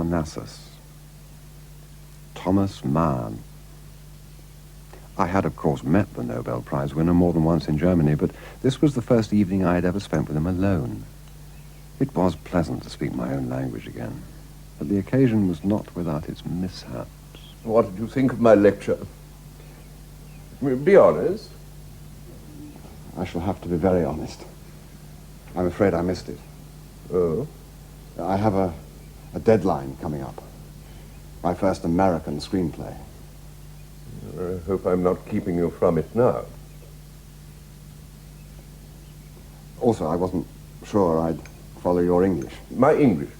Parnassus. Thomas Mann. I had, of course, met the Nobel Prize winner more than once in Germany, but this was the first evening I had ever spent with him alone. It was pleasant to speak my own language again, but the occasion was not without its mishaps. What did you think of my lecture? Be honest. I shall have to be very honest. I'm afraid I missed it. Oh? I have a deadline coming up. My first American screenplay. I hope I'm not keeping you from it now. Also, I wasn't sure I'd follow your English. My English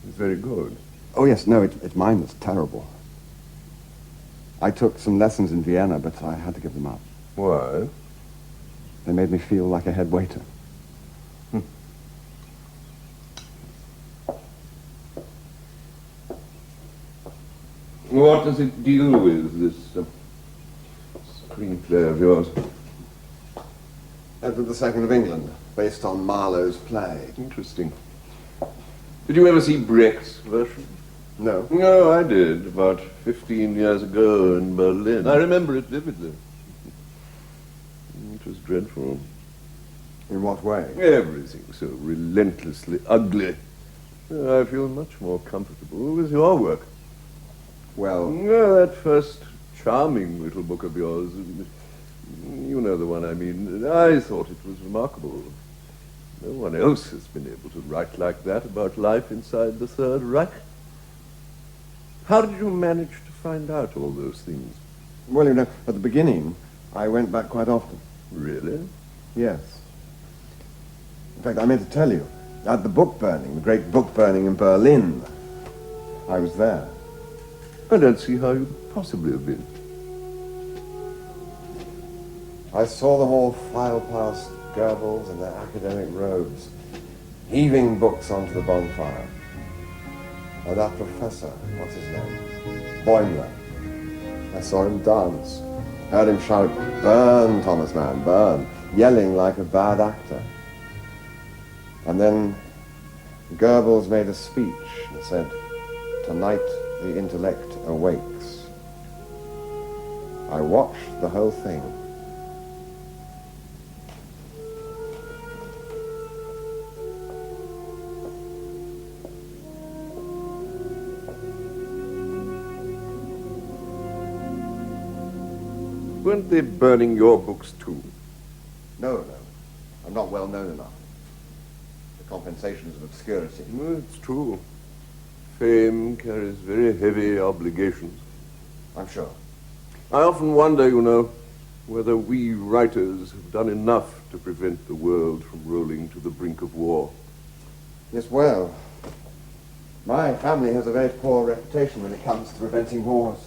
is very good. Oh, yes, no, mine was terrible. I took some lessons in Vienna, but I had to give them up. Why? They made me feel like a head waiter. What does it deal with, this screenplay of yours? Edward II of England, based on Marlowe's play. Interesting. Did you ever see Brecht's version? No. No, I did, about 15 years ago in Berlin. I remember it vividly. It was dreadful. In what way? Everything so relentlessly ugly. I feel much more comfortable with your work. Well... That first charming little book of yours, you know the one I mean, I thought it was remarkable. No one else has been able to write like that about life inside the Third Reich. How did you manage to find out all those things? Well, you know, at the beginning, I went back quite often. Really? Yes. In fact, I meant to tell you, at the book burning, the great book burning in Berlin, I was there. I don't see how you could possibly have been. I saw them all file past Goebbels in their academic robes, heaving books onto the bonfire. And that professor, what's his name? Boimler. I saw him dance. Heard him shout, "Burn, Thomas Mann, burn," yelling like a bad actor. And then Goebbels made a speech and said, "Tonight the intellect awakes." I watched the whole thing. Weren't they burning your books too? No. I'm not well known enough. The compensations of obscurity. It's true. Fame carries very heavy obligations. I'm sure. I often wonder, you know, whether we writers have done enough to prevent the world from rolling to the brink of war. Yes, well, my family has a very poor reputation when it comes to preventing wars.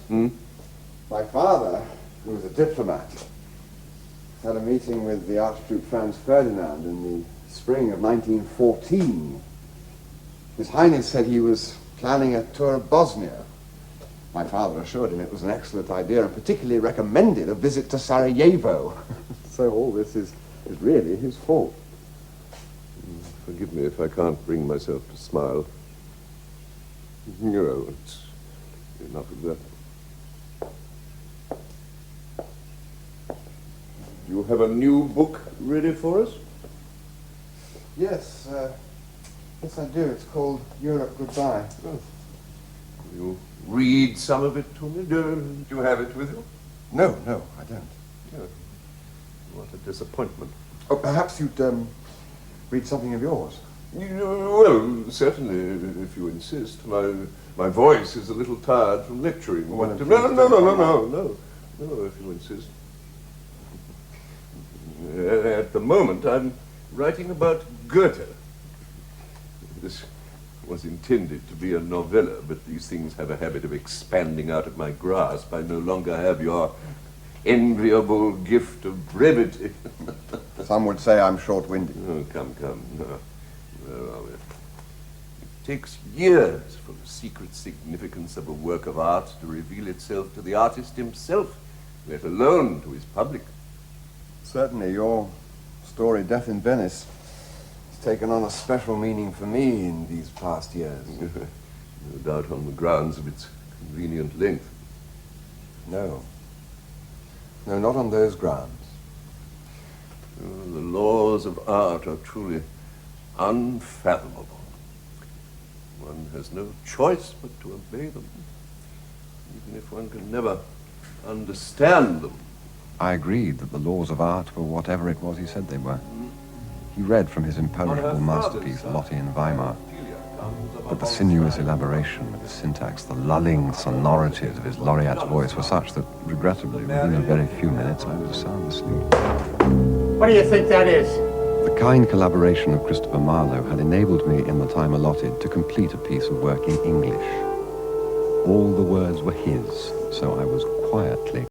My father, who was a diplomat, had a meeting with the Archduke Franz Ferdinand in the spring of 1914. His Highness said he was planning a tour of Bosnia. My father assured him it was an excellent idea and particularly recommended a visit to Sarajevo. So all this is really his fault. Forgive me if I can't bring myself to smile. You know, it's enough of that. You have a new book ready for us? Yes, yes I do. It's called Europe Goodbye. Oh. Will you read some of it to me? Do you have it with you? No, I don't. Oh. What a disappointment. Oh, perhaps you'd read something of yours. Well, certainly, if you insist. My voice is a little tired from lecturing. Well, No, if you insist. At the moment, I'm writing about Goethe. This was intended to be a novella, but these things have a habit of expanding out of my grasp. I no longer have your enviable gift of brevity. Some would say I'm short-winded. Oh, come. No. Where are we? It takes years for the secret significance of a work of art to reveal itself to the artist himself, let alone to his public. Certainly, your story, Death in Venice, has taken on a special meaning for me in these past years. No doubt on the grounds of its convenient length. No. No, not on those grounds. The laws of art are truly unfathomable. One has no choice but to obey them, even if one can never understand them. I agreed that the laws of art were whatever it was he said they were. He read from his impenetrable masterpiece, Lotte in Weimar. But the sinuous elaboration of his syntax, the lulling sonorities of his laureate's voice were such that, regrettably, within a very few minutes, I was sound asleep. What do you think that is? The kind collaboration of Christopher Marlowe had enabled me, in the time allotted, to complete a piece of work in English. All the words were his, so I was quietly